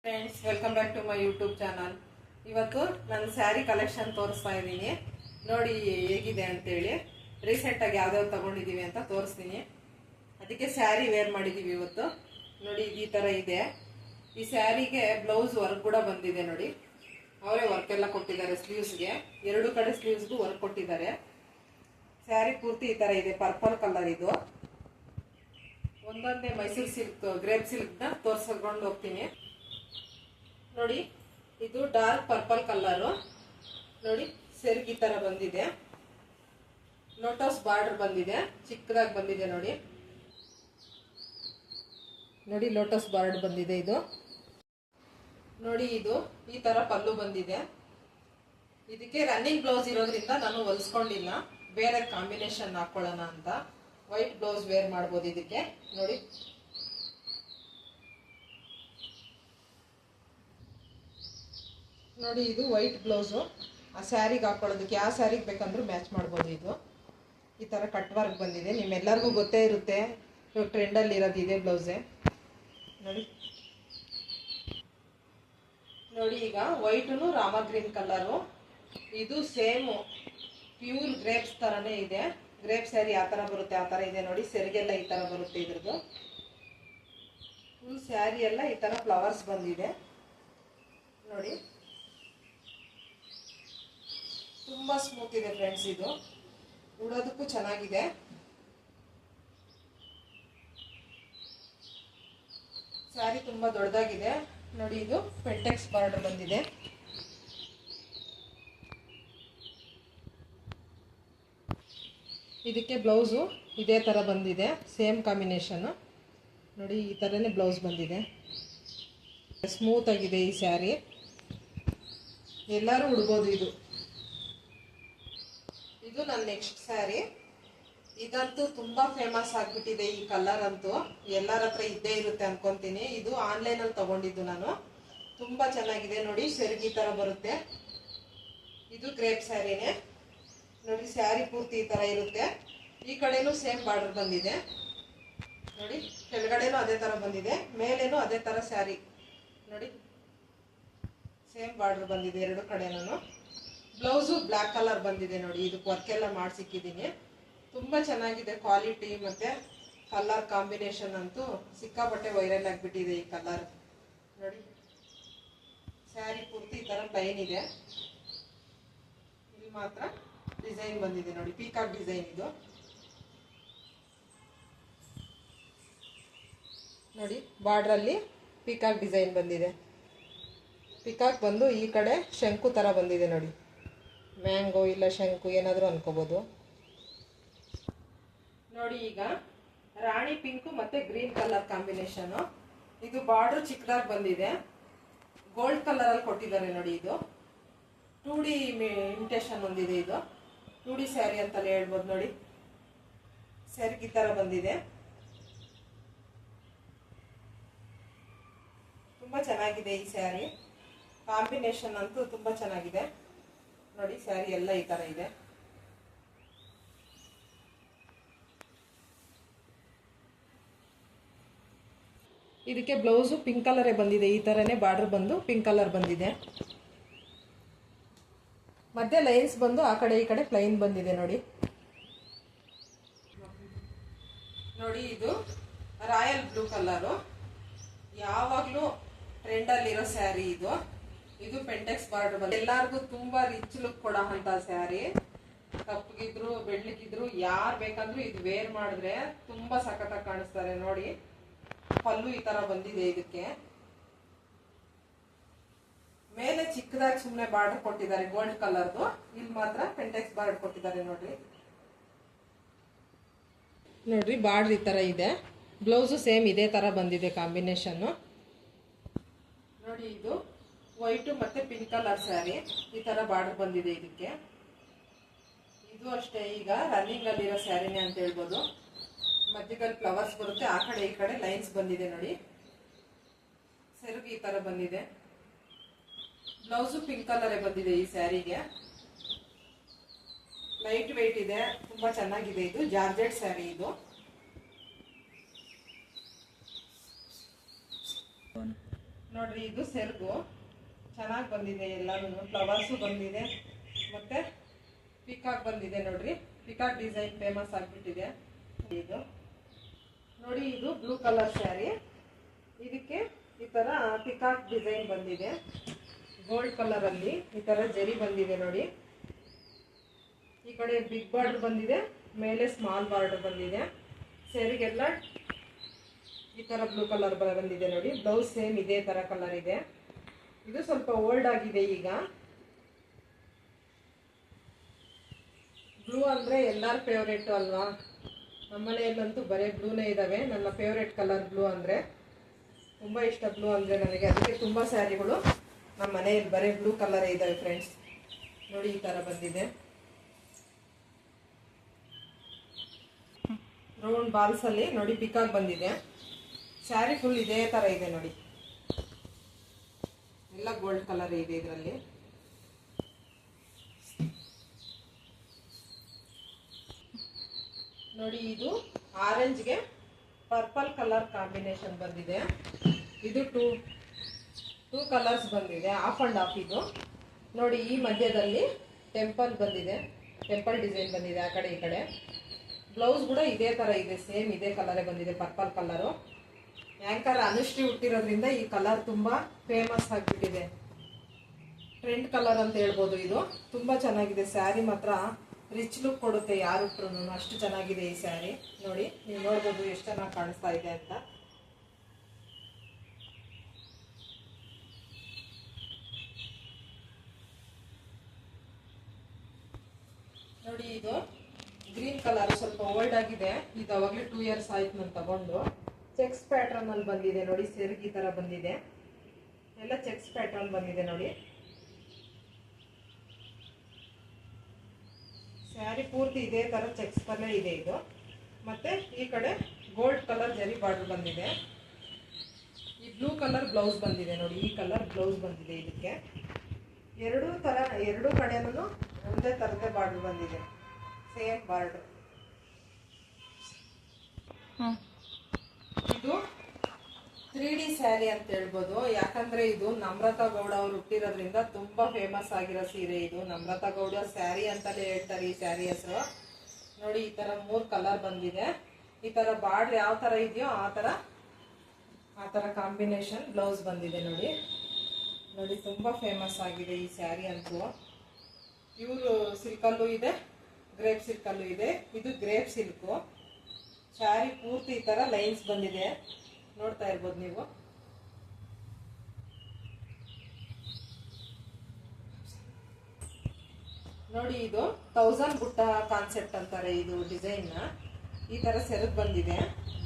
Friends, welcome back to my YouTube channel. ಇವತ್ತು ನಾನು sari collection ತೋರಿಸ್ತಾ ಇದ್ದೀನಿ. ನೋಡಿ ಹೇಗಿದೆ ಅಂತೇಳಿ. ರೀಸೆಂಟಾಗಿ ಯಾವ್ದಾವ್ದು ತಗೊಂಡಿದ್ದೀವಿ ಅಂತ ತೋರಿಸ್ತೀನಿ. ಅದಕ್ಕೆ ಸ್ಯಾರಿ ವೇರ್ ಮಾಡಿದ್ದೀವಿ ಇವತ್ತು. ನೋಡಿ ಈ ಥರ ಇದೆ. ಈ ಸ್ಯಾರಿಗೆ ಬ್ಲೌಸ್ ವರ್ಕ್ ಕೂಡ ಬಂದಿದೆ. ನೋಡಿ ಅವರೇ ವರ್ಕ್ ಎಲ್ಲ ಕೊಟ್ಟಿದ್ದಾರೆ. ಸ್ಲೀವ್ಸ್ಗೆ ಎರಡು ಕಡೆ ಸ್ಲೀವ್ಸ್ಗೂ ವರ್ಕ್ ಕೊಟ್ಟಿದ್ದಾರೆ. ಸ್ಯಾರಿ ಪೂರ್ತಿ ಈ ಥರ ಇದೆ. ಪರ್ಪಲ್ ಕಲರ್ ಇದು. ಒಂದೊಂದೇ ಮೈಸೂರು ಸಿಲ್ಕ್, ಗ್ರೇಪ್ ಸಿಲ್ಕ್ನ ತೋರಿಸ್ಕೊಂಡು ಹೋಗ್ತೀನಿ. ನೋಡಿ ಇದು ಡಾರ್ಕ್ ಪರ್ಪಲ್ ಕಲರು. ನೋಡಿ ಸೆರ್ಗ್ ಈ ತರ ಬಂದಿದೆ. ಲೋಟಸ್ ಬಾರ್ಡರ್ ಬಂದಿದೆ, ಚಿಕ್ಕದಾಗಿ ಬಂದಿದೆ. ನೋಡಿ ನೋಡಿ ಲೋಟಸ್ ಬಾರ್ಡರ್ ಬಂದಿದೆ ಇದು. ನೋಡಿ ಇದು ಈ ತರ ಪಲ್ಲು ಬಂದಿದೆ. ಇದಕ್ಕೆ ರನ್ನಿಂಗ್ ಬ್ಲೌಸ್ ಇರೋದ್ರಿಂದ ನಾನು ಹೊಲಿಸ್ಕೊಂಡಿಲ್ಲ, ಬೇರೆ ಕಾಂಬಿನೇಷನ್ ಹಾಕೊಳ್ಳೋಣ ಅಂತ. ವೈಟ್ ಬ್ಲೌಸ್ ವೇರ್ ಮಾಡ್ಬೋದು ಇದಕ್ಕೆ. ನೋಡಿ ನೋಡಿ ಇದು ವೈಟ್ ಬ್ಲೌಸು. ಆ ಸ್ಯಾರಿಗೆ ಹಾಕೊಳ್ಳೋದಕ್ಕೆ ಯಾವ ಸ್ಯಾರಿಗೆ ಬೇಕಂದ್ರೂ ಮ್ಯಾಚ್ ಮಾಡ್ಬೋದು. ಇದು ಈ ಥರ ಕಟ್ ವರ್ಕ್ ಬಂದಿದೆ. ನಿಮ್ಮೆಲ್ಲರಿಗೂ ಗೊತ್ತೇ ಇರುತ್ತೆ, ಇವಾಗ ಟ್ರೆಂಡಲ್ಲಿ ಇರೋದು ಇದೇ ಬ್ಲೌಸೇ. ನೋಡಿ ನೋಡಿ ಈಗ ವೈಟು ರಾಮ ಗ್ರೀನ್ ಕಲರು. ಇದು ಸೇಮು ಪ್ಯೂರ್ ಗ್ರೇಪ್ಸ್ ಥರನೇ ಇದೆ. ಗ್ರೇಪ್ ಸ್ಯಾರಿ ಯಾವ ಥರ ಬರುತ್ತೆ ಆ ಥರ ಇದೆ. ನೋಡಿ ಸೆರಿಗೆಲ್ಲ ಈ ಥರ ಬರುತ್ತೆ. ಇದ್ರದ್ದು ಫುಲ್ ಸ್ಯಾರಿ ಎಲ್ಲ ಈ ಥರ ಫ್ಲವರ್ಸ್ ಬಂದಿದೆ. ನೋಡಿ ತುಂಬ ಸ್ಮೂತ್ ಇದೆ ಫ್ರೆಂಡ್ಸ್. ಇದು ಉಡೋದಕ್ಕೂ ಚೆನ್ನಾಗಿದೆ. ಸ್ಯಾರಿ ತುಂಬ ದೊಡ್ಡದಾಗಿದೆ. ನೋಡಿ ಇದು ಪೆಂಟೆಕ್ಸ್ ಬಾರ್ಡರ್ ಬಂದಿದೆ. ಇದಕ್ಕೆ ಬ್ಲೌಸು ಇದೇ ಥರ ಬಂದಿದೆ, ಸೇಮ್ ಕಾಂಬಿನೇಷನ್ನು. ನೋಡಿ ಈ ಥರನೇ ಬ್ಲೌಸ್ ಬಂದಿದೆ. ಸ್ಮೂತ್ ಆಗಿದೆ ಈ ಸ್ಯಾರಿ, ಎಲ್ಲರೂ ಉಡ್ಬೋದು. ಇದು ನನ್ನ ನೆಕ್ಸ್ಟ್ ಸ್ಯಾರಿ. ಇದಂತೂ ತುಂಬಾ ಫೇಮಸ್ ಆಗಿಬಿಟ್ಟಿದೆ. ಈ ಕಲರ್ ಅಂತೂ ಎಲ್ಲರ ಹತ್ರ ಇದ್ದೇ ಇರುತ್ತೆ ಅನ್ಕೊಂತೀನಿ. ಇದು ಆನ್ಲೈನಲ್ಲಿ ತಗೊಂಡಿದ್ದು ನಾನು. ತುಂಬಾ ಚೆನ್ನಾಗಿದೆ. ನೋಡಿ ಸೆರ್ಗಿ ತರ ಬರುತ್ತೆ. ಇದು ಗ್ರೇಪ್ ಸ್ಯಾರಿನೇ. ನೋಡಿ ಸ್ಯಾರಿ ಪೂರ್ತಿ ಈ ತರ ಇರುತ್ತೆ. ಈ ಕಡೆನೂ ಸೇಮ್ ಬಾರ್ಡರ್ ಬಂದಿದೆ. ನೋಡಿ ಕೆಳಗಡೆನೂ ಅದೇ ತರ ಬಂದಿದೆ, ಮೇಲೇನೂ ಅದೇ ತರ ಸ್ಯಾರಿ. ನೋಡಿ ಸೇಮ್ ಬಾರ್ಡರ್ ಬಂದಿದೆ ಎರಡು ಕಡೆನೂ. ಬ್ಲೌಸು ಬ್ಲ್ಯಾಕ್ ಕಲರ್ ಬಂದಿದೆ. ನೋಡಿ ಇದಕ್ಕೆ ವರ್ಕ್ ಎಲ್ಲ ಮಾಡಿಸಿಕ್ಕಿದ್ದೀನಿ. ತುಂಬ ಚೆನ್ನಾಗಿದೆ ಕ್ವಾಲಿಟಿ ಮತ್ತು ಕಲರ್ ಕಾಂಬಿನೇಷನ್ ಅಂತೂ ಸಿಕ್ಕಾಪಟ್ಟೆ ವೈರಲ್ ಆಗಿಬಿಟ್ಟಿದೆ ಈ ಕಲರ್. ನೋಡಿ ಸ್ಯಾರಿ ಪೂರ್ತಿ ಈ ಥರ ಪ್ಲೈನ್ ಇದೆ. ಇಲ್ಲಿ ಮಾತ್ರ ಡಿಸೈನ್ ಬಂದಿದೆ. ನೋಡಿ ಪೀಕಾಕ್ ಡಿಸೈನ್ ಇದು. ನೋಡಿ ಬಾರ್ಡ್ರಲ್ಲಿ ಪೀಕಾಕ್ ಡಿಸೈನ್ ಬಂದಿದೆ. ಪಿಕಾಕ್ ಬಂದು ಈ ಕಡೆ ಶಂಕು ಥರ ಬಂದಿದೆ. ನೋಡಿ ಮ್ಯಾಂಗೋ ಇಲ್ಲ ಶಂಕು ಏನಾದರೂ ಅನ್ಕೋಬೋದು. ನೋಡಿ ಈಗ ರಾಣಿ ಪಿಂಕು ಮತ್ತು ಗ್ರೀನ್ ಕಲರ್ ಕಾಂಬಿನೇಷನು. ಇದು ಬಾರ್ಡರ್ ಚಿಕ್ಕದಾಗಿ ಬಂದಿದೆ, ಗೋಲ್ಡ್ ಕಲರಲ್ಲಿ ಕೊಟ್ಟಿದ್ದಾರೆ. ನೋಡಿ ಇದು 2D ಇಮಿಟೇಷನ್ ಹೊಂದಿದೆ. ಇದು 2D ಸ್ಯಾರಿ ಅಂತಲೇ ಹೇಳ್ಬೋದು. ನೋಡಿ ಸ್ಯಾರಿಗೆ ಈ ಥರ ಬಂದಿದೆ. ತುಂಬ ಚೆನ್ನಾಗಿದೆ ಈ ಸ್ಯಾರಿ. ಕಾಂಬಿನೇಷನ್ ಅಂತೂ ತುಂಬ ಚೆನ್ನಾಗಿದೆ. ನೋಡಿ ಸ್ಯಾರಿ ಎಲ್ಲ ಈ ಥರ ಇದೆ. ಇದಕ್ಕೆ ಬ್ಲೌಸು ಪಿಂಕ್ ಕಲರೇ ಬಂದಿದೆ. ಈ ಥರನೇ ಬಾರ್ಡರ್ ಬಂದು ಪಿಂಕ್ ಕಲರ್ ಬಂದಿದೆ. ಮಧ್ಯೆ ಲೈನ್ಸ್ ಬಂದು ಆ ಕಡೆ ಈ ಕಡೆ ಪ್ಲೈನ್ ಬಂದಿದೆ. ನೋಡಿ ನೋಡಿ ಇದು ರಾಯಲ್ ಬ್ಲೂ ಕಲರು. ಯಾವಾಗಲೂ ಟ್ರೆಂಡಲ್ಲಿರೋ ಸ್ಯಾರಿ ಇದು. ಇದು ಪೆಂಟೆಕ್ಸ್ ಬಾರ್ಡರ್ ಬಂದು ಎಲ್ಲರಿಗೂ ತುಂಬಾ ರಿಚ್ ಲುಕ್ ಕೊಡೋ ಅಂತ ಸ್ಯಾರಿ. ಕಪ್ಪಗಿದ್ರು ಬೆಳ್ಳಗಿದ್ರು ಯಾರು ಬೇಕಂದ್ರೂ ಇದು ವೇರ್ ಮಾಡಿದ್ರೆ ತುಂಬಾ ಸಖತ್ತಾಗಿ ಕಾಣಿಸ್ತಾರೆ. ನೋಡಿ ಪಲ್ಲು ಈ ತರ ಬಂದಿದೆ. ಇದಕ್ಕೆ ಮೇಲೆ ಚಿಕ್ಕದಾಗಿ ಸುಮ್ಮನೆ ಬಾರ್ಡರ್ ಕೊಟ್ಟಿದ್ದಾರೆ ಗೋಲ್ಡ್ ಕಲರ್ದು. ಇಲ್ಲಿ ಮಾತ್ರ ಪೆಂಟೆಕ್ಸ್ ಬಾರ್ಡರ್ ಕೊಟ್ಟಿದ್ದಾರೆ. ನೋಡ್ರಿ ನೋಡ್ರಿ ಬಾರ್ಡರ್ ಈ ತರ ಇದೆ. ಬ್ಲೌಸು ಸೇಮ್ ಇದೇ ತರ ಬಂದಿದೆ ಕಾಂಬಿನೇಷನ್ನು. ನೋಡಿ ಇದು ವೈಟು ಮತ್ತು ಪಿಂಕ್ ಕಲರ್ ಸ್ಯಾರಿ. ಈ ಥರ ಬಾರ್ಡರ್ ಬಂದಿದೆ ಇದಕ್ಕೆ. ಇದು ಅಷ್ಟೇ ಈಗ ರನ್ನಿಂಗಲ್ಲಿರೋ ಸ್ಯಾರಿನೇ ಅಂತ ಹೇಳ್ಬೋದು. ಮಧ್ಯದಲ್ಲಿ ಫ್ಲವರ್ಸ್ ಬರುತ್ತೆ, ಆ ಕಡೆ ಈ ಕಡೆ ಲೈನ್ಸ್ ಬಂದಿದೆ. ನೋಡಿ ಸೆರಗು ಈ ಥರ ಬಂದಿದೆ. ಬ್ಲೌಸು ಪಿಂಕ್ ಕಲರೇ ಬಂದಿದೆ ಈ ಸ್ಯಾರಿಗೆ. ಲೈಟ್ ವೆಯ್ಟ್ ಇದೆ, ತುಂಬ ಚೆನ್ನಾಗಿದೆ. ಇದು ಜಾರ್ಜೆಟ್ ಸ್ಯಾರಿ ಇದು. ನೋಡ್ರಿ ಇದು ಸೆರಗು ಚೆನ್ನಾಗಿ ಬಂದಿದೆ, ಎಲ್ಲಾನು ಫ್ಲವರ್ಸು ಬಂದಿದೆ, ಮತ್ತೆ ಪಿಕಾಕ್ ಬಂದಿದೆ. ನೋಡ್ರಿ ಪಿಕಾಕ್ ಡಿಸೈನ್ ಫೇಮಸ್ ಆಗಿಬಿಟ್ಟಿದೆ ಇದು. ನೋಡಿ ಇದು ಬ್ಲೂ ಕಲರ್ ಸ್ಯಾರಿ, ಇದಕ್ಕೆ ಈ ತರ ಪಿಕಾಕ್ ಡಿಸೈನ್ ಬಂದಿದೆ, ಗೋಲ್ಡ್ ಕಲರ್ ಅಲ್ಲಿ ಈ ತರ ಜರಿ ಬಂದಿದೆ. ನೋಡಿ ಈ ಕಡೆ ಬಿಗ್ ಬಾರ್ಡರ್ ಬಂದಿದೆ, ಮೇಲೆ ಸ್ಮಾಲ್ ಬಾರ್ಡರ್ ಬಂದಿದೆ. ಸ್ಯಾರಿಗೆಲ್ಲ ಈ ತರ ಬ್ಲೂ ಕಲರ್ ಬಂದಿದೆ. ನೋಡಿ ಬ್ಲೌಸ್ ಸೇಮ್ ಇದೇ ತರ ಕಲರ್ ಇದೆ. ಇದು ಸ್ವಲ್ಪ ಓಲ್ಡ್ ಆಗಿದೆ ಈಗ. ಬ್ಲೂ ಅಂದ್ರೆ ಎಲ್ಲಾರ ಫೇವ್ರೇಟ್ ಅಲ್ವಾ, ನಮ್ಮನೆಯಲ್ಲಂತೂ ಬರೀ ಬ್ಲೂನೇ ಇದಾವೆ. ನನ್ನ ಫೇವ್ರೇಟ್ ಕಲರ್ ಬ್ಲೂ ಅಂದ್ರೆ ತುಂಬಾ ಇಷ್ಟ. ಬ್ಲೂ ಅಂದ್ರೆ ನನಗೆ, ಅದಕ್ಕೆ ತುಂಬಾ ಸ್ಯಾರಿಗಳು ನಮ್ಮ ಮನೆಯಲ್ಲಿ ಬರೀ ಬ್ಲೂ ಕಲರ್ ಇದಾವೆ ಫ್ರೆಂಡ್ಸ್. ನೋಡಿ ಈ ತರ ಬಂದಿದೆ, ರೌಂಡ್ ಬಾಲ್ಸ್ ಅಲ್ಲಿ ನೋಡಿ ಪಿಕಾಕ್ ಬಂದಿದೆ. ಸ್ಯಾರಿ ಫುಲ್ ಇದೇ ತರ ಇದೆ. ನೋಡಿ ಎಲ್ಲ ಗೋಲ್ಡ್ ಕಲರ್ ಇದೆ ಇದರಲ್ಲಿ. ನೋಡಿ ಇದು ಆರೆಂಜ್ಗೆ ಪರ್ಪಲ್ ಕಲರ್ ಕಾಂಬಿನೇಷನ್ ಬಂದಿದೆ. ಇದು ಟೂ ಕಲರ್ಸ್ ಬಂದಿದೆ, ಆಫ್ ಅಂಡ್ ಆಫ್. ಇದು ನೋಡಿ ಈ ಮಧ್ಯದಲ್ಲಿ ಟೆಂಪಲ್ ಬಂದಿದೆ, ಟೆಂಪಲ್ ಡಿಸೈನ್ ಬಂದಿದೆ ಆ ಕಡೆ ಈ ಕಡೆ. ಬ್ಲೌಸ್ ಕೂಡ ಇದೇ ತರ ಇದೆ, ಸೇಮ್ ಇದೇ ಕಲರೇ ಬಂದಿದೆ, ಪರ್ಪಲ್ ಕಲರು. ಆಂಕರ್ ಅನುಶ್ರೀ ಹುಟ್ಟಿರೋದ್ರಿಂದ ಈ ಕಲರ್ ತುಂಬಾ ಫೇಮಸ್ ಆಗಿಬಿಟ್ಟಿದೆ, ಟ್ರೆಂಡ್ ಕಲರ್ ಅಂತ ಹೇಳ್ಬೋದು. ಇದು ತುಂಬಾ ಚೆನ್ನಾಗಿದೆ ಸ್ಯಾರಿ, ಮಾತ್ರ ರಿಚ್ ಲುಕ್ ಕೊಡುತ್ತೆ ಯಾರು ಉಟ್ರು, ಅಷ್ಟು ಚೆನ್ನಾಗಿದೆ ಈ ಸ್ಯಾರಿ. ನೋಡಿ ನೀವು ನೋಡ್ಬೋದು ಎಷ್ಟು ಚೆನ್ನಾಗಿ ಕಾಣಿಸ್ತಾ ಇದೆ ಅಂತ. ನೋಡಿ ಇದು ಗ್ರೀನ್ ಕಲರ್ ಸ್ವಲ್ಪ ಓಲ್ಡ್ ಆಗಿದೆ, ಇದು ಅವಾಗಲೇ 2 years ಆಯ್ತು ನಾನು ತಗೊಂಡು. ಚೆಕ್ಸ್ ಪ್ಯಾಟರ್ನ್ ಅಲ್ಲಿ ಬಂದಿದೆ ನೋಡಿ, ಸೆರಗಿ ತರ ಬಂದಿದೆ, ಎಲ್ಲ ಚೆಕ್ಸ್ ಪ್ಯಾಟರ್ನ್ ಬಂದಿದೆ. ನೋಡಿ ಸ್ಯಾರಿ ಪೂರ್ತಿ ಇದೇ ತರ ಚೆಕ್ಸ್ ಕಲರ್ ಇದೆ ಇದು. ಮತ್ತೆ ಈ ಕಡೆ ಗೋಲ್ಡ್ ಕಲರ್ ಜರಿ ಬಾರ್ಡರ್ ಬಂದಿದೆ. ಈ ಬ್ಲೂ ಕಲರ್ ಬ್ಲೌಸ್ ಬಂದಿದೆ. ನೋಡಿ ಈ ಕಲರ್ ಬ್ಲೌಸ್ ಬಂದಿದೆ ಇದಕ್ಕೆ. ಎರಡು ಕಡೆನೂ ಒಂದೇ ತರದೇ ಬಾರ್ಡರ್ ಬಂದಿದೆ, ಸೇಮ್ ಬಾರ್ಡರ್. ಇದು 3D ಸ್ಯಾರಿ ಅಂತ ಹೇಳ್ಬೋದು, ಯಾಕಂದ್ರೆ ಇದು ನಮ್ರತಾ ಗೌಡ ಅವ್ರು ಹುಟ್ಟಿರೋದ್ರಿಂದ ತುಂಬಾ ಫೇಮಸ್ ಆಗಿರೋ ಸೀರೆ ಇದು. ನಮ್ರತಾ ಗೌಡ ಸ್ಯಾರಿ ಅಂತಾನೆ ಹೇಳ್ತಾರೆ ಈ ಸ್ಯಾರಿ ಹೆಸರು. ನೋಡಿ ಈ ತರ 3 ಕಲರ್ ಬಂದಿದೆ. ಈ ತರ ಬಾರ್ಡರ್ ಯಾವ ತರ ಇದೆಯೋ ಆ ತರ ಕಾಂಬಿನೇಷನ್ ಬ್ಲೌಸ್ ಬಂದಿದೆ. ನೋಡಿ ನೋಡಿ ತುಂಬಾ ಫೇಮಸ್ ಆಗಿದೆ ಈ ಸ್ಯಾರಿ ಅಂತೂ. ಇವರು ಸಿಲ್ಕಲ್ಲೂ ಇದೆ, ಗ್ರೇಪ್ ಸಿಲ್ಕಲ್ಲೂ ಇದೆ. ಇದು ಗ್ರೇಪ್ ಸಿಲ್ಕು. ಸ್ಯಾರಿ ಪೂರ್ತಿ ಈ ತರ ಲೈನ್ಸ್ ಬಂದಿದೆ, ನೋಡ್ತಾ ಇರ್ಬೋದು ನೀವು. ನೋಡಿ ಇದು 1000 ಬುಟ್ಟ ಕಾನ್ಸೆಪ್ಟ್ ಅಂತಾರೆ ಇದು ಡಿಸೈನ್. ಈ ತರ ಸೆರಗ್ ಬಂದಿದೆ,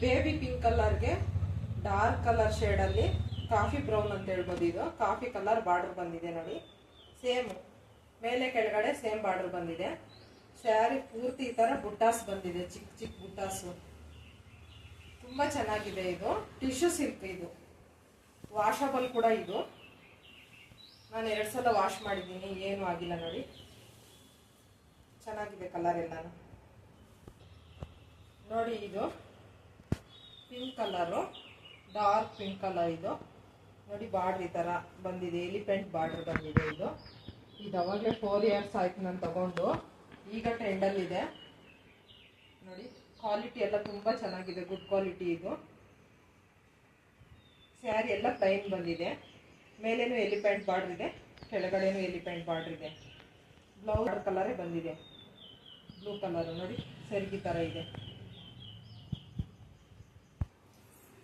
ಬೇಬಿ ಪಿಂಕ್ ಕಲರ್ಗೆ ಡಾರ್ಕ್ ಕಲರ್ ಶೇಡ್ ಅಲ್ಲಿ ಕಾಫಿ ಬ್ರೌನ್ ಅಂತ ಹೇಳ್ಬೋದು. ಇದು ಕಾಫಿ ಕಲರ್ ಬಾರ್ಡರ್ ಬಂದಿದೆ. ನೋಡಿ ಸೇಮ್ ಮೇಲೆ ಕೆಳಗಡೆ ಸೇಮ್ ಬಾರ್ಡರ್ ಬಂದಿದೆ. ಸ್ಯಾರಿ ಪೂರ್ತಿ ಈ ತರ ಬುಟ್ಟಾಸ್ ಬಂದಿದೆ, ಚಿಕ್ಕ ಚಿಕ್ಕ ಬುಟ್ಟಾಸು. ತುಂಬಾ ಚೆನ್ನಾಗಿದೆ. ಇದು ಟಿಶ್ಯೂ ಸಿಲ್ಕ್, ಇದು ವಾಷಬಲ್ ಕೂಡ. ಇದು ನಾನು 2 ಸಲ ವಾಶ್ ಮಾಡಿದ್ದೀನಿ, ಏನು ಆಗಿಲ್ಲ. ನೋಡಿ ಚೆನ್ನಾಗಿದೆ ಕಲರ್ ಎಲ್ಲಾನು. ನೋಡಿ ಇದು pink colour, dark pink colour. ಇದು ನೋಡಿ ಬಾರ್ಡರ್ ಈ ತರ ಬಂದಿದೆ, ಎಲಿಫೆಂಟ್ ಬಾರ್ಡರ್ ಬಂದಿದೆ. ಇದು ಅವಾಗಲೇ 4 years ಆಯ್ತು ನಾನು ತಗೊಂಡು, ಈಗ ಟ್ರೆಂಡಲ್ಲಿದೆ. ನೋಡಿ ಕ್ವಾಲಿಟಿ ಎಲ್ಲ ತುಂಬಾ ಚೆನ್ನಾಗಿದೆ, ಗುಡ್ ಕ್ವಾಲಿಟಿ. ಇದು ಸ್ಯಾರಿ ಎಲ್ಲ ಪ್ಲೈನ್ ಬಂದಿದೆ, ಮೇಲೇನು ಎಲಿಫೆಂಟ್ ಬಾರ್ಡರ್ ಇದೆ, ಕೆಳಗಡೆನು ಎಲಿಫೆಂಟ್ ಬಾರ್ಡರ್ ಇದೆ. ಬ್ಲೌಸ್ ಕಲರೇ ಬಂದಿದೆ, ಬ್ಲೂ ಕಲರ್. ನೋಡಿ ಸೆರಗಿ ತರ ಇದೆ.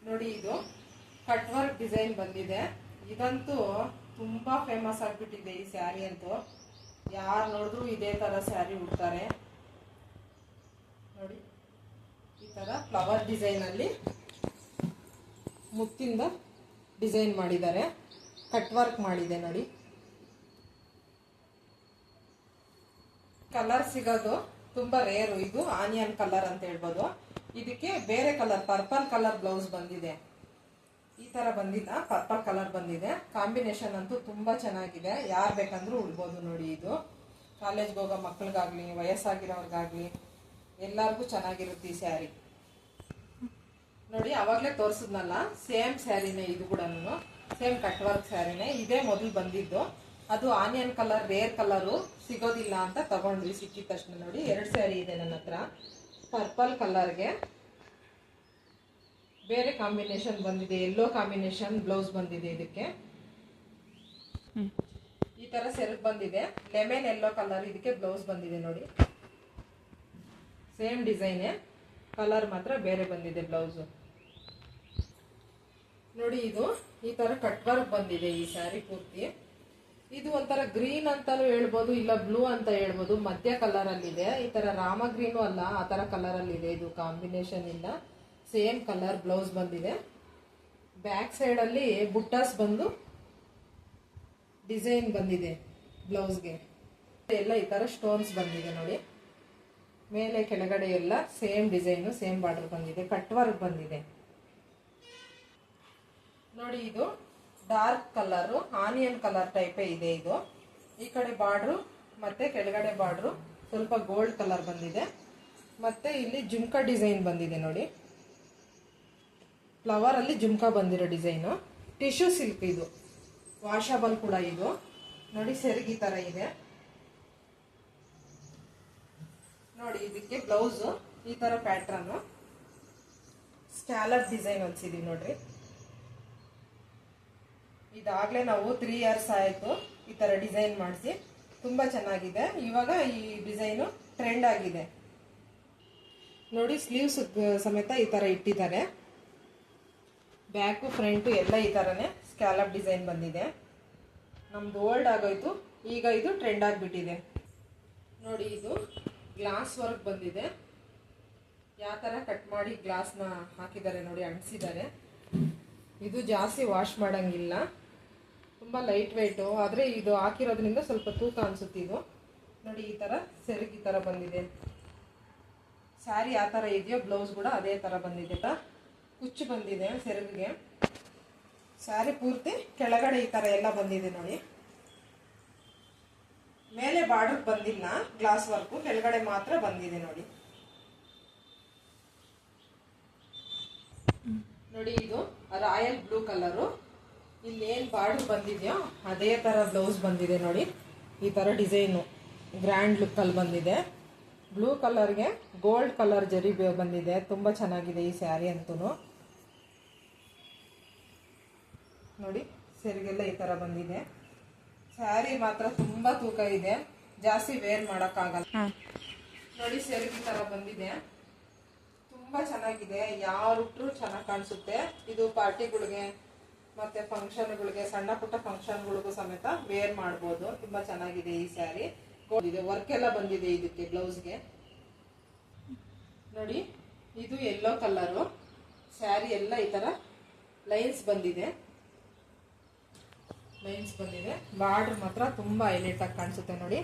ನೋಡಿ ಇದು ಕಟ್ ವರ್ಕ್ ಡಿಸೈನ್ ಬಂದಿದೆ. ಇದಂತೂ ತುಂಬಾ ಫೇಮಸ್ ಆಗಿಬಿಟ್ಟಿದೆ ಈ ಸ್ಯಾರಿ ಅಂತೂ. ಯಾರು ನೋಡಿದ್ರು ಇದೇ ತರ ಸ್ಯಾರಿ ಉಡ್ತಾರೆ. ನೋಡಿ ಈ ತರ ಫ್ಲವರ್ ಡಿಸೈನ್ ಅಲ್ಲಿ ಮುತ್ತಿಂದ ಡಿಸೈನ್ ಮಾಡಿದ್ದಾರೆ, ಕಟ್ ವರ್ಕ್ ಮಾಡಿದೆ. ನೋಡಿ ಕಲರ್ ಸಿಗೋದು ತುಂಬಾ ರೇರು. ಇದು ಆನಿಯನ್ ಕಲರ್ ಅಂತ ಹೇಳ್ಬೋದು. ಇದಕ್ಕೆ ಬೇರೆ ಕಲರ್ ಪರ್ಪಲ್ ಕಲರ್ ಬ್ಲೌಸ್ ಬಂದಿದೆ. ಈ ತರ ಬಂದಿಲ್ಲ, ಪರ್ಪಲ್ ಕಲರ್ ಬಂದಿದೆ. ಕಾಂಬಿನೇಷನ್ ಅಂತೂ ತುಂಬಾ ಚೆನ್ನಾಗಿದೆ, ಯಾರು ಬೇಕಂದ್ರೂ ಉಡ್ಬೋದು. ನೋಡಿ ಇದು ಕಾಲೇಜ್ಗೆ ಹೋಗೋ ಮಕ್ಳಿಗಾಗ್ಲಿ, ವಯಸ್ಸಾಗಿರೋರ್ಗಾಗ್ಲಿ ಎಲ್ಲರಿಗೂ ಚೆನ್ನಾಗಿರುತ್ತೆ ಈ ಸ್ಯಾರಿ. ನೋಡಿ ಅವಾಗಲೇ ತೋರಿಸಿದ್ನಲ್ಲ, ಸೇಮ್ ಸ್ಯಾರಿನೇ ಇದು ಕೂಡ. ಸೇಮ್ ಕಟ್ ವರ್ಕ್ ಸ್ಯಾರಿನೇ. ಇದೇ ಮೊದಲು ಬಂದಿದ್ದು, ಅದು ಆನಿಯನ್ ಕಲರ್ ರೇರ್ ಕಲರು ಸಿಗೋದಿಲ್ಲ ಅಂತ ತಗೊಂಡ್ವಿ. ಸಿಕ್ಕಿದ ತಕ್ಷಣ ನೋಡಿ 2 ಸ್ಯಾರಿ ಇದೆ ನನ್ನ ಹತ್ರ. ಪರ್ಪಲ್ ಕಲರ್ಗೆ ಬೇರೆ ಕಾಂಬಿನೇಷನ್ ಬಂದಿದೆ, ಯೆಲ್ಲೋ ಕಾಂಬಿನೇಷನ್ ಬ್ಲೌಸ್ ಬಂದಿದೆ. ಇದಕ್ಕೆ ಈ ತರ ಸೆರಗ್ ಬಂದಿದೆ, ಲೆಮನ್ ಯೆಲ್ಲೋ ಕಲರ್ ಇದಕ್ಕೆ ಬ್ಲೌಸ್ ಬಂದಿದೆ ನೋಡಿ. ಸೇಮ್ ಡಿಸೈನೇ, ಕಲರ್ ಮಾತ್ರ ಬೇರೆ ಬಂದಿದೆ ಬ್ಲೌಸು ನೋಡಿ. ಇದು ಈ ತರ ಕಟ್ ವರ್ಕ್ ಬಂದಿದೆ ಈ ಸ್ಯಾರಿ ಪೂರ್ತಿ. ಇದು ಒಂಥರ ಗ್ರೀನ್ ಅಂತಾನು ಹೇಳ್ಬೋದು, ಇಲ್ಲ ಬ್ಲೂ ಅಂತ ಹೇಳ್ಬೋದು, ಮಧ್ಯ ಕಲರ್ ಅಲ್ಲಿ ಇದೆ. ಈ ತರ ರಾಮ ಗ್ರೀನು ಅಲ್ಲ, ಆ ತರ ಕಲರ್ ಅಲ್ಲಿ ಇದೆ. ಇದು ಕಾಂಬಿನೇಷನ್ ಇಲ್ಲ, ಸೇಮ್ ಕಲರ್ ಬ್ಲೌಸ್ ಬಂದಿದೆ. ಬ್ಯಾಕ್ ಸೈಡ್ ಅಲ್ಲಿ ಬುಟ್ಟಾಸ್ ಬಂದು ಡಿಸೈನ್ ಬಂದಿದೆ ಬ್ಲೌಸ್ಗೆ. ಎಲ್ಲ ಈ ತರ ಸ್ಟೋನ್ಸ್ ಬಂದಿದೆ ನೋಡಿ. ಮೇಲೆ ಕೆಳಗಡೆ ಎಲ್ಲ ಸೇಮ್ ಡಿಸೈನು, ಸೇಮ್ ಬಾರ್ಡರ್ ಬಂದಿದೆ, ಕಟ್ ವರ್ಕ್ ಬಂದಿದೆ ನೋಡಿ. ಇದು ಡಾರ್ಕ್ ಕಲರ್ ಆನಿಯನ್ ಕಲರ್ ಟೈಪೇ ಇದೆ. ಇದು ಈ ಕಡೆ ಬಾರ್ಡ್ರು ಮತ್ತೆ ಕೆಳಗಡೆ ಬಾರ್ಡ್ರು ಸ್ವಲ್ಪ ಗೋಲ್ಡ್ ಕಲರ್ ಬಂದಿದೆ. ಮತ್ತೆ ಇಲ್ಲಿ ಜುಮ್ಕಾ ಡಿಸೈನ್ ಬಂದಿದೆ ನೋಡಿ. ಫ್ಲವರ್ ಅಲ್ಲಿ ಜುಮ್ಕಾ ಬಂದಿರೋ ಡಿಸೈನು. ಟಿಶ್ಯೂ ಸಿಲ್ಕ್ ಇದು, ವಾಷಬಲ್ ಕೂಡ ಇದು ನೋಡಿ. ಸೆರಗಿ ತರ ಇದೆ ನೋಡಿ. ಇದಕ್ಕೆ ಬ್ಲೌಸ್ ಈ ತರ ಪ್ಯಾಟ್ರನ್ ಸ್ಕ್ಯಾಲಪ್ ಡಿಸೈನ್ ಹೊಲ್ಸಿದೀವಿ ನೋಡ್ರಿ. ಇದಾಗ್ಲೇ ನಾವು 3 years ಆಯ್ತು ಈ ತರ ಡಿಸೈನ್ ಮಾಡಿಸಿ, ತುಂಬಾ ಚೆನ್ನಾಗಿದೆ. ಇವಾಗ ಈ ಡಿಸೈನು ಟ್ರೆಂಡ್ ಆಗಿದೆ ನೋಡಿ. ಸ್ಲೀವ್ಸ್ ಸಮೇತ ಈ ತರ ಇಟ್ಟಿದ್ದಾರೆ. ಬ್ಯಾಕು ಫ್ರಂಟು ಎಲ್ಲ ಈ ತರನೇ ಸ್ಕ್ಯಾಲಪ್ ಡಿಸೈನ್ ಬಂದಿದೆ. ನಮ್ದು ಓಲ್ಡ್ ಆಗೋಯ್ತು, ಈಗ ಇದು ಟ್ರೆಂಡ್ ಆಗಿಬಿಟ್ಟಿದೆ ನೋಡಿ. ಇದು ಗ್ಲಾಸ್ ವರ್ಕ್ ಬಂದಿದೆ. ಯಾವ ತರ ಕಟ್ ಮಾಡಿ ಗ್ಲಾಸ್ನ ಹಾಕಿದ್ದಾರೆ ನೋಡಿ, ಅಂಟಿಸಿದ್ದಾರೆ. ಇದು ಜಾಸ್ತಿ ವಾಶ್ ಮಾಡಂಗಿಲ್ಲ, ತುಂಬ ಲೈಟ್ ವೆಯ್ಟು. ಆದರೆ ಇದು ಹಾಕಿರೋದ್ರಿಂದ ಸ್ವಲ್ಪ ತೂಕ ಅನಿಸುತ್ತೆ ಇದು ನೋಡಿ. ಈ ಥರ ಸೆರಗಿ ಈ ಥರ ಬಂದಿದೆ. ಸ್ಯಾರಿ ಯಾವ ಥರ ಇದೆಯೋ ಬ್ಲೌಸ್ ಕೂಡ ಅದೇ ಥರ ಬಂದಿದೆ. ಕುಚ್ಚು ಬಂದಿದೆ ಸೆರಗಿಗೆ. ಸ್ಯಾರಿ ಪೂರ್ತಿ ಕೆಳಗಡೆ ಈ ಥರ ಎಲ್ಲ ಬಂದಿದೆ ನೋಡಿ. ಮೇಲೆ ಬಾರ್ಡರ್ ಬಂದಿಲ್ಲ, ಗ್ಲಾಸ್ ವರ್ಕು ಕೆಳಗಡೆ ಮಾತ್ರ ಬಂದಿದೆ ನೋಡಿ. ನೋಡಿ ಇದು ರಾಯಲ್ ಬ್ಲೂ ಕಲರು. ಇಲ್ಲೇನು ಬಾರ್ಡರ್ ಬಂದಿದೆಯೋ ಅದೇ ಥರ ಬ್ಲೌಸ್ ಬಂದಿದೆ ನೋಡಿ. ಈ ಥರ ಡಿಸೈನು ಗ್ರ್ಯಾಂಡ್ ಲುಕ್ಕಲ್ಲಿ ಬಂದಿದೆ. ಬ್ಲೂ ಕಲರ್ಗೆ ಗೋಲ್ಡ್ ಕಲರ್ ಜರಿ ಬಂದಿದೆ. ತುಂಬ ಚೆನ್ನಾಗಿದೆ ಈ ಸ್ಯಾರಿ ಅಂತೂ ನೋಡಿ. ಸೆರಿಗೆಲ್ಲ ಈ ಥರ ಬಂದಿದೆ. ಸ್ಯಾರಿ ಮಾತ್ರ ತುಂಬ ತೂಕ ಇದೆ, ಜಾಸ್ತಿ ವೇರ್ ಮಾಡೋಕ್ಕಾಗಲ್ಲ ನೋಡಿ. ಸೆರಗಿ ಥರ ಬಂದಿದೆ, ತುಂಬ ಚೆನ್ನಾಗಿದೆ. ಯಾರುಟ್ರು ಚೆನ್ನಾಗಿ ಕಾಣಿಸುತ್ತೆ. ಇದು ಪಾರ್ಟಿಗಳಿಗೆ ಮತ್ತೆ ಫಂಕ್ಷನ್ಗಳಿಗೆ, ಸಣ್ಣ ಪುಟ್ಟ ಫಂಕ್ಷನ್ಗಳಿಗೂ ಸಮೇತ ವೇರ್ ಮಾಡ್ಬೋದು. ತುಂಬಾ ಚೆನ್ನಾಗಿದೆ ಈ ಸ್ಯಾರಿ. ವರ್ಕ್ ಎಲ್ಲ ಬಂದಿದೆ ಇದಕ್ಕೆ ಬ್ಲೌಸ್ಗೆ ನೋಡಿ. ಇದು ಯೆಲ್ಲೋ ಕಲರು ಸ್ಯಾರಿ ಎಲ್ಲ ಈ ತರ ಲೈನ್ಸ್ ಬಂದಿದೆ. ಬಾರ್ಡರ್ ಮಾತ್ರ ತುಂಬಾ ಹೈಲೈಟ್ ಆಗಿ ಕಾಣಿಸುತ್ತೆ ನೋಡಿ.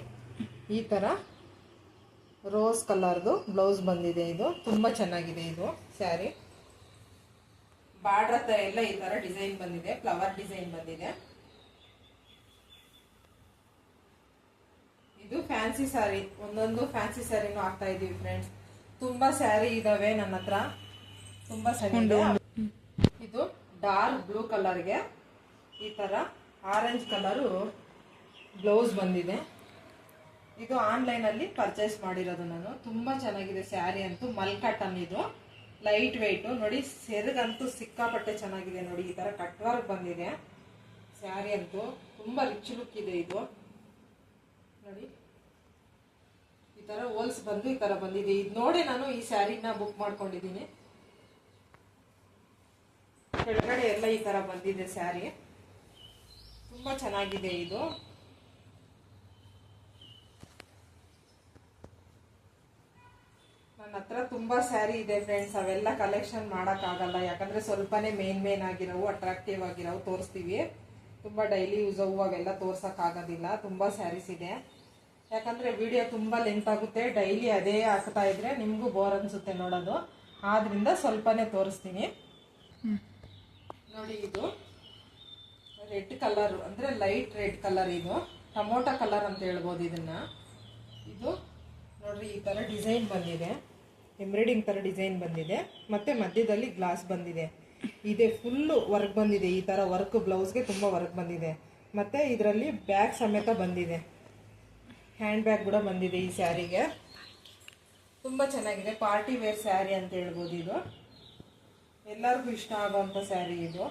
ಈ ತರ ರೋಸ್ ಕಲರ್ದು ಬ್ಲೌಸ್ ಬಂದಿದೆ. ಇದು ತುಂಬಾ ಚೆನ್ನಾಗಿದೆ ಇದು ಸ್ಯಾರಿ. ಬಾರ್ಡರ್ ಹತ್ರ ಎಲ್ಲ ಈ ತರ ಡಿಸೈನ್ ಬಂದಿದೆ, ಫ್ಲವರ್ ಡಿಸೈನ್ ಬಂದಿದೆ. ಇದು ಫ್ಯಾನ್ಸಿ ಸ್ಯಾರಿ. ಒಂದೊಂದು ಫ್ಯಾನ್ಸಿ ಸ್ಯಾರಿನೂ ಹಾಕ್ತಾ ಇದೀವಿ ಫ್ರೆಂಡ್ಸ್. ತುಂಬಾ ಸ್ಯಾರಿ ಇದಾವೆ ನನ್ನ ಹತ್ರ, ತುಂಬಾ ಚೆನ್ನಾಗಿದೆ. ಇದು ಡಾರ್ಕ್ ಬ್ಲೂ ಕಲರ್ಗೆ ಈ ತರ ಆರೆಂಜ್ ಕಲರು ಬ್ಲೌಸ್ ಬಂದಿದೆ. ಇದು ಆನ್ಲೈನ್ ಅಲ್ಲಿ ಪರ್ಚೇಸ್ ಮಾಡಿರೋದು ನಾನು. ತುಂಬಾ ಚೆನ್ನಾಗಿದೆ ಸ್ಯಾರಿ ಅಂತೂ. ಮಲ್ ಕಾಟನ್ ಇದು, ಲೈಟ್ ವೆಯ್ಟು ನೋಡಿ. ಸೆರಗಂತೂ ಸಿಕ್ಕಾಪಟ್ಟೆ ಚೆನ್ನಾಗಿದೆ ನೋಡಿ. ಈ ತರ ಕಟ್ ವರ್ಕ್ ಬಂದಿದೆ ಸ್ಯಾರಿ ಅಂತೂ. ತುಂಬಾ ರಿಚ್ ಲುಕ್ ಇದೆ ಇದು ನೋಡಿ. ಈ ತರ ಹೋಲ್ಸ್ ಬಂದು ಈ ತರ ಬಂದಿದೆ. ಇದು ನೋಡಿ ನಾನು ಈ ಸ್ಯಾರಿನ ಬುಕ್ ಮಾಡ್ಕೊಂಡಿದ್ದೀನಿ. ಕೆಳಗಡೆ ಎಲ್ಲ ಈ ತರ ಬಂದಿದೆ ಸ್ಯಾರಿ. ತುಂಬಾ ಚೆನ್ನಾಗಿದೆ ಇದು. ನನ್ನ ಹತ್ರ ತುಂಬಾ ಸ್ಯಾರಿ ಇದೆ ಫ್ರೆಂಡ್ಸ್. ಅವೆಲ್ಲ ಕಲೆಕ್ಷನ್ ಮಾಡೋಕ್ಕಾಗಲ್ಲ, ಯಾಕಂದ್ರೆ ಸ್ವಲ್ಪನೇ ಮೇನ್ ಆಗಿರೋವು, ಅಟ್ರಾಕ್ಟಿವ್ ಆಗಿರೋವು ತೋರಿಸ್ತೀವಿ. ತುಂಬಾ ಡೈಲಿ ಯೂಸ್ ಅವು ಅವೆಲ್ಲ ತೋರ್ಸಕ್ಕಾಗೋದಿಲ್ಲ. ತುಂಬಾ ಸ್ಯಾರೀಸ್ ಇದೆ, ಯಾಕಂದ್ರೆ ವಿಡಿಯೋ ತುಂಬಾ ಲೆಂತ್ ಆಗುತ್ತೆ. ಡೈಲಿ ಅದೇ ಹಾಕ್ತಾ ಇದ್ರೆ ನಿಮ್ಗೂ ಬೋರ್ ಅನ್ಸುತ್ತೆ ನೋಡೋದು. ಆದ್ರಿಂದ ಸ್ವಲ್ಪನೇ ತೋರಿಸ್ತೀನಿ ನೋಡಿ. ಇದು ರೆಡ್ ಕಲರ್, ಅಂದ್ರೆ ಲೈಟ್ ರೆಡ್ ಕಲರ್. ಇದು ಟೊಮೊಟೊ ಕಲರ್ ಅಂತ ಹೇಳ್ಬೋದು ಇದನ್ನ. ಇದು ನೋಡ್ರಿ ಈ ತರ ಡಿಸೈನ್ ಬಂದಿದೆ, ಎಂಬ್ರಾಯ್ಡಿಂಗ್ ತರ ಡಿಸೈನ್ ಬಂದಿದೆ. ಮತ್ತೆ ಮಧ್ಯದಲ್ಲಿ ಗ್ಲಾಸ್ ಬಂದಿದೆ. ಇದೆ ಫುಲ್ಲು ವರ್ಕ್ ಬಂದಿದೆ. ಈ ಥರ ವರ್ಕ್ ಬ್ಲೌಸ್ಗೆ ತುಂಬ ವರ್ಕ್ ಬಂದಿದೆ. ಮತ್ತು ಇದರಲ್ಲಿ ಬ್ಯಾಗ್ ಸಮೇತ ಬಂದಿದೆ, ಹ್ಯಾಂಡ್ ಬ್ಯಾಗ್ ಕೂಡ ಬಂದಿದೆ ಈ ಸ್ಯಾರಿಗೆ. ತುಂಬ ಚೆನ್ನಾಗಿದೆ, ಪಾರ್ಟಿ ವೇರ್ ಸ್ಯಾರಿ ಅಂತ ಹೇಳ್ಬೋದು. ಇದು ಎಲ್ಲರಿಗೂ ಇಷ್ಟ ಆಗುವಂಥ ಸ್ಯಾರಿ ಇದು.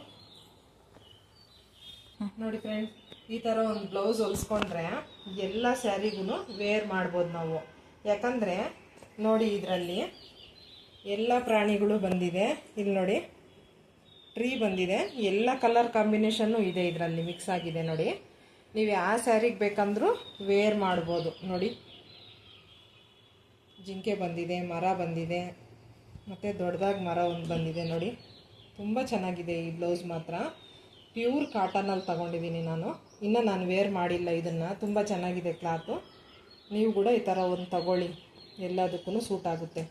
ನೋಡಿ ಫ್ರೆಂಡ್ಸ್, ಈ ಥರ ಒಂದು ಬ್ಲೌಸ್ ಹೊಲಿಸ್ಕೊಂಡ್ರೆ ಎಲ್ಲ ಸ್ಯಾರಿಗೂ ವೇರ್ ಮಾಡ್ಬೋದು ನಾವು. ಯಾಕಂದರೆ ನೋಡಿ, ಇದರಲ್ಲಿ ಎಲ್ಲ ಪ್ರಾಣಿಗಳು ಬಂದಿದೆ. ಇಲ್ಲಿ ನೋಡಿ, ಟ್ರೀ ಬಂದಿದೆ, ಎಲ್ಲ ಕಲರ್ ಕಾಂಬಿನೇಷನ್ನು ಇದೆ ಇದರಲ್ಲಿ, ಮಿಕ್ಸ್ ಆಗಿದೆ. ನೋಡಿ, ನೀವು ಯಾವ ಸ್ಯಾರಿಗೆ ಬೇಕಂದ್ರೂ ವೇರ್ ಮಾಡ್ಬೋದು. ನೋಡಿ, ಜಿಂಕೆ ಬಂದಿದೆ, ಮರ ಬಂದಿದೆ, ಮತ್ತು ದೊಡ್ಡದಾಗಿ ಮರ ಒಂದು ಬಂದಿದೆ. ನೋಡಿ, ತುಂಬ ಚೆನ್ನಾಗಿದೆ ಈ ಬ್ಲೌಸ್ ಮಾತ್ರ. ಪ್ಯೂರ್ ಕಾಟನಲ್ಲಿ ತಗೊಂಡಿದ್ದೀನಿ ನಾನು. ಇನ್ನು ನಾನು ವೇರ್ ಮಾಡಿಲ್ಲ ಇದನ್ನು. ತುಂಬ ಚೆನ್ನಾಗಿದೆ ಕ್ಲಾತು. ನೀವು ಕೂಡ ಈ ಥರ ಒಂದು ತಗೊಳ್ಳಿ, ಎಲ್ಲದಕ್ಕೂ ಸೂಟ್ ಆಗುತ್ತೆ.